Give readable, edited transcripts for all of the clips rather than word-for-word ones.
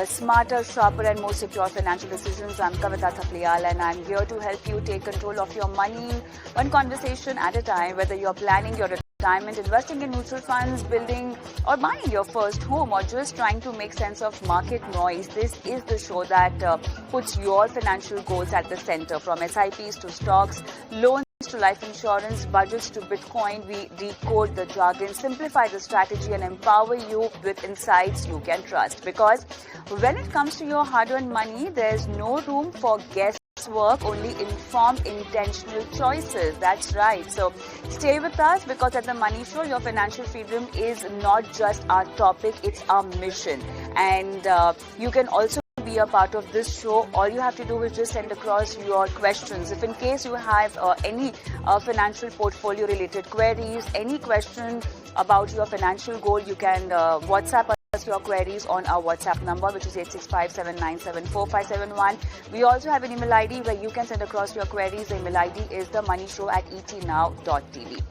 smarter, sharper and more secure financial decisions. I'm Kavita Thapliyal and I'm here to help you take control of your money one conversation at a time, whether you're planning your retirement, investing in mutual funds, building or buying your first home, or just trying to make sense of market noise. This is the show that puts your financial goals at the center. From SIPs to stocks, loans to life insurance, budgets to Bitcoin, we decode the jargon, simplify the strategy and empower you with insights you can trust. Because when it comes to your hard-earned money, there's no room for guesswork, only informed, intentional choices. That's right. So stay with us, because at the Money Show, your financial freedom is not just our topic, it's our mission. And you can also be a part of this show. All you have to do is just send across your questions. If in case you have any financial portfolio related queries, any question about your financial goal, you can WhatsApp us your queries on our WhatsApp number, which is 865-797-4571. We also have an email ID where you can send across your queries. The email ID is themoneyShow@etnow.tv.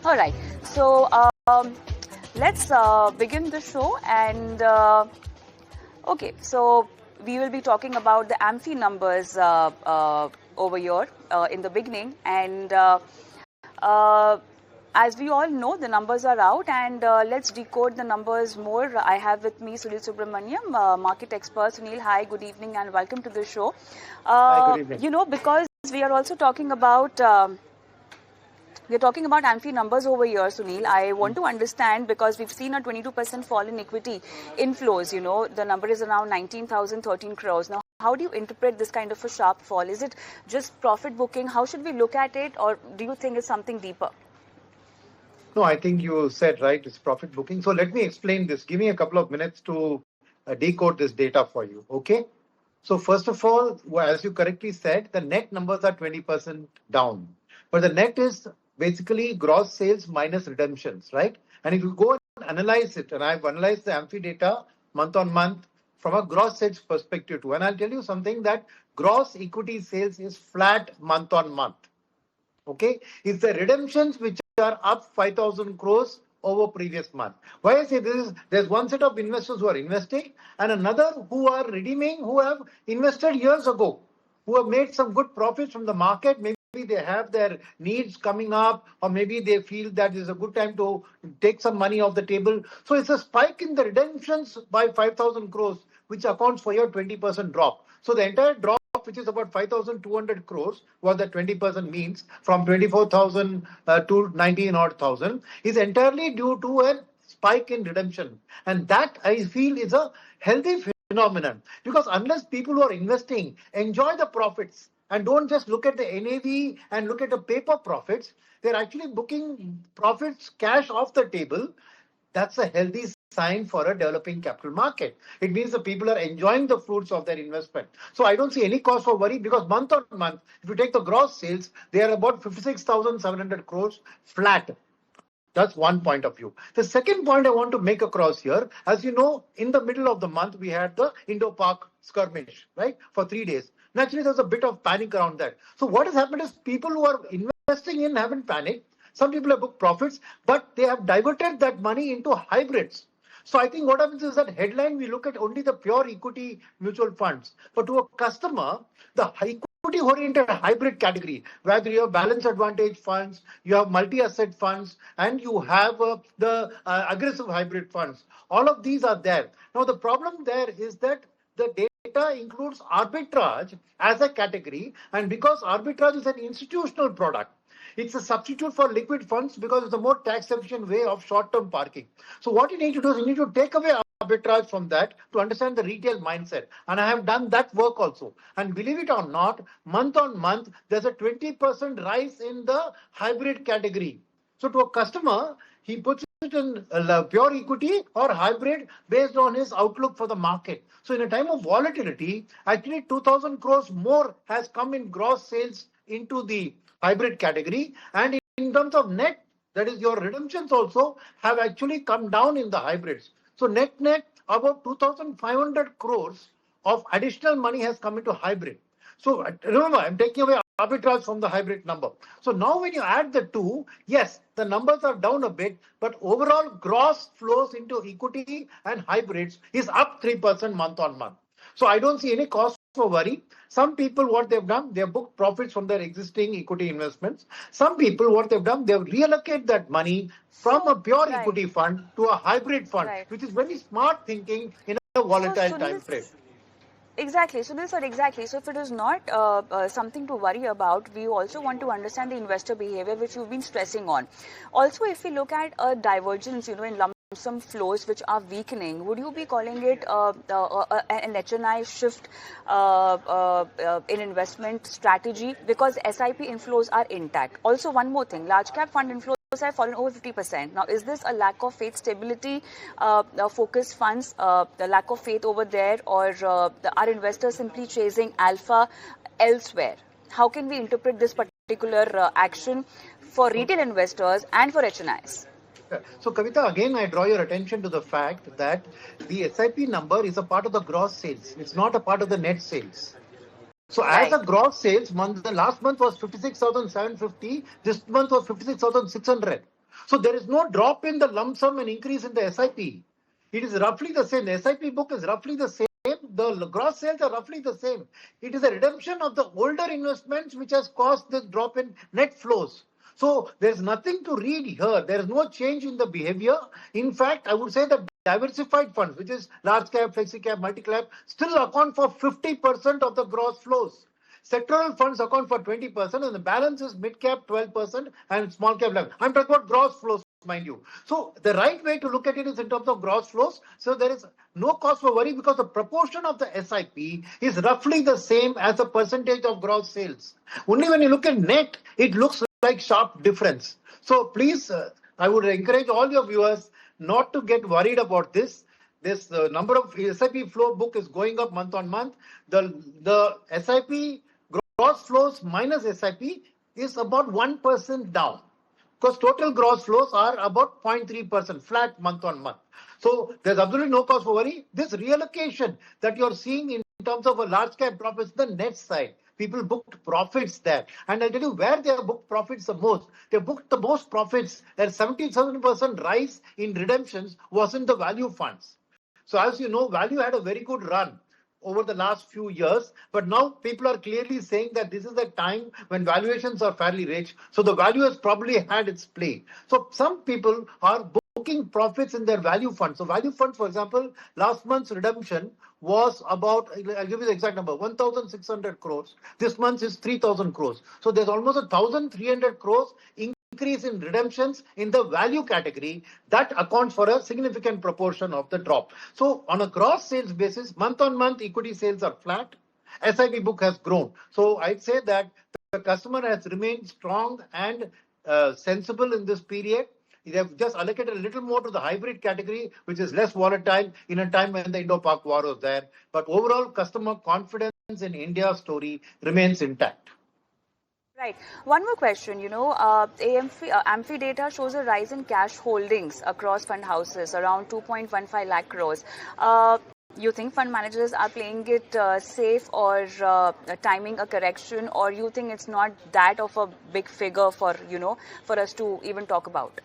All right, so let's begin the show. And okay, so we will be talking about the AMFI numbers over here in the beginning. And as we all know, the numbers are out, and let's decode the numbers more. I have with me Sunil Subramaniam, market expert. Sunil, hi, good evening and welcome to the show. Hi, good evening. You know, because we are also talking about we're talking about AMFI numbers over here, Sunil. I want to understand, because we've seen a 22% fall in equity inflows. You know, the number is around 19,013 crores. Now, how do you interpret this kind of a sharp fall? Is it just profit booking? How should we look at it? Or do you think it's something deeper? No, I think you said right, it's profit booking. So let me explain this. Give me a couple of minutes to decode this data for you, okay? So first of all, as you correctly said, the net numbers are 20% down. But the net is basically gross sales minus redemptions, right? And if you go and analyze it, and I've analyzed the AMFI data month on month from a gross sales perspective too, and I'll tell you something, that gross equity sales is flat month on month. Okay, it's the redemptions which are up 5,000 crores over previous month. Why I say this is, there's one set of investors who are investing and another who are redeeming, who have invested years ago, who have made some good profits from the market. Maybe they have their needs coming up, or maybe they feel that it's a good time to take some money off the table. So it's a spike in the redemptions by 5,000 crores, which accounts for your 20% drop. So the entire drop, which is about 5,200 crores, what the 20% means, from 24,000 to 19,000, is entirely due to a spike in redemption. And that, I feel, is a healthy phenomenon, because unless people who are investing enjoy the profits and don't just look at the NAV and look at the paper profits, they're actually booking profits, cash off the table. That's a healthy sign for a developing capital market. It means the people are enjoying the fruits of their investment. So I don't see any cause for worry, because month on month, if you take the gross sales, they are about 56,700 crores flat. That's one point of view. The second point I want to make across here, as you know, in the middle of the month, we had the Indo-Pak skirmish, right, for 3 days. Naturally, there's a bit of panic around that. So what has happened is people who are investing in haven't panicked. Some people have booked profits, but they have diverted that money into hybrids. So I think what happens is that headline, we look at only the pure equity mutual funds. But to a customer, the equity-oriented hybrid category, whether you have balance advantage funds, you have multi-asset funds, and you have the aggressive hybrid funds. All of these are there. Now, the problem there is that the data includes arbitrage as a category. And because arbitrage is an institutional product, it's a substitute for liquid funds, because it's a more tax efficient way of short-term parking. So what you need to do is you need to take away arbitrage from that to understand the retail mindset. And I have done that work also. And believe it or not, month on month, there's a 20% rise in the hybrid category. So to a customer, he puts it in pure equity or hybrid based on his outlook for the market. So in a time of volatility, actually 2,000 crores more has come in gross sales into the hybrid category, and in terms of net, that is your redemptions also have actually come down in the hybrids. So net about 2,500 crores of additional money has come into hybrid. So remember, I'm taking away arbitrage from the hybrid number. So now when you add the two, yes, the numbers are down a bit, but overall gross flows into equity and hybrids is up 3% month on month. So I don't see any cause for worry. Some people, what they've done, they've booked profits from their existing equity investments. Some people, what they've done, they've reallocated that money from a pure equity fund to a hybrid fund, which is very smart thinking in a volatile time frame. Exactly. So, sir, exactly. So, if it is not something to worry about, we also want to understand the investor behavior, which you've been stressing on. Also, if we look at a divergence, in lump sum flows which are weakening, would you be calling it an HNI shift in investment strategy? Because SIP inflows are intact. Also, one more thing, large cap fund inflows have fallen over 50%. Now, is this a lack of faith, stability, focused funds, the lack of faith over there, or are investors simply chasing alpha elsewhere? How can we interpret this particular action for retail investors and for HNIs? So, Kavita, again, I draw your attention to the fact that the SIP number is a part of the gross sales. It's not a part of the net sales. So as a gross sales month, the last month was 56,750. This month was 56,600. So there is no drop in the lump sum and increase in the SIP. It is roughly the same. The SIP book is roughly the same. The gross sales are roughly the same. It is a redemption of the older investments which has caused this drop in net flows. So there's nothing to read here. There is no change in the behavior. In fact, I would say that diversified funds, which is large cap, flexi cap, multi cap, still account for 50% of the gross flows. Sectoral funds account for 20%, and the balance is mid cap 12% and small cap 11%. I'm talking about gross flows, mind you. So the right way to look at it is in terms of gross flows. So there is no cause for worry because the proportion of the SIP is roughly the same as the percentage of gross sales. Only when you look at net, it looks like sharp difference. So please, I would encourage all your viewers not to get worried about this. This number of SIP flow book is going up month on month. The SIP gross flows minus SIP is about 1% down, because total gross flows are about 0.3% flat month on month. So there's absolutely no cause for worry. This reallocation that you're seeing in terms of a large cap drop is the net side. People booked profits there. And I'll tell you where they have booked profits the most. They booked the most profits. Their 77% rise in redemptions was in the value funds. So as you know, value had a very good run over the last few years, but now people are clearly saying that this is the time when valuations are fairly rich. So the value has probably had its play. So some people are booking profits in their value funds. So value funds, for example, last month's redemption was about, I'll give you the exact number, 1,600 crores. This month is 3,000 crores. So there's almost 1,300 crores increase in redemptions in the value category. That accounts for a significant proportion of the drop. So on a gross sales basis, month on month, equity sales are flat. SIP book has grown. So I'd say that the customer has remained strong and sensible in this period. They have just allocated a little more to the hybrid category, which is less volatile in a time when the Indo-Pak war was there. But overall, customer confidence in India's story remains intact. Right. One more question. AMFI data shows a rise in cash holdings across fund houses, around 2.15 lakh crores. You think fund managers are playing it safe or timing a correction, or you think it's not that of a big figure for us to even talk about?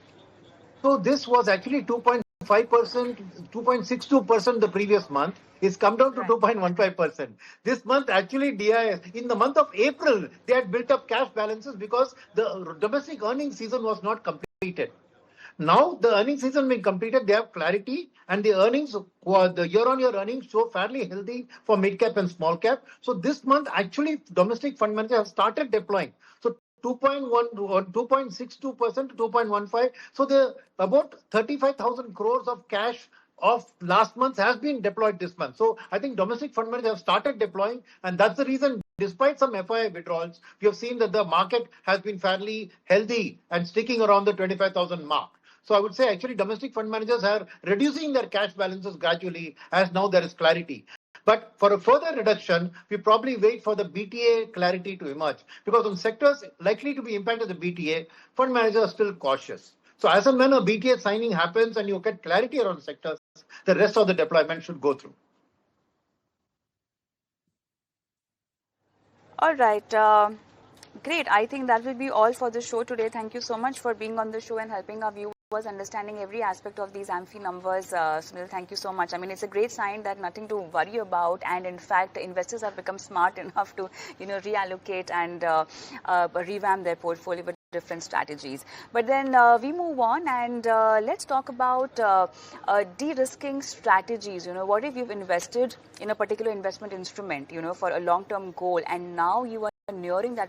So this was actually 2.5%, 2.62% the previous month. It's come down to 2.15%. This month, actually, DIS, in the month of April, they had built up cash balances because the domestic earnings season was not completed. Now, the earnings season being completed, they have clarity, and the earnings, the year-on-year earnings show fairly healthy for mid-cap and small-cap. So this month, actually, domestic fund managers have started deploying. So 2.62% to 2.15%. So the about 35,000 crores of cash of last month has been deployed this month. So I think domestic fund managers have started deploying, and that's the reason, despite some FII withdrawals, we have seen that the market has been fairly healthy and sticking around the 25,000 mark. So I would say actually domestic fund managers are reducing their cash balances gradually as now there is clarity. But for a further reduction, we probably wait for the BTA clarity to emerge, because on sectors likely to be impacted by the BTA, fund managers are still cautious. So as and when a BTA signing happens and you get clarity around sectors, the rest of the deployment should go through. All right. Great. I think that will be all for the show today. Thank you so much for being on the show and helping our viewers understanding every aspect of these AMFI numbers. Sunil, thank you so much. I mean, it's a great sign that nothing to worry about, and in fact, investors have become smart enough to, reallocate and revamp their portfolio with different strategies. But then we move on and let's talk about de-risking strategies. What if you've invested in a particular investment instrument, for a long-term goal, and now you are nearing that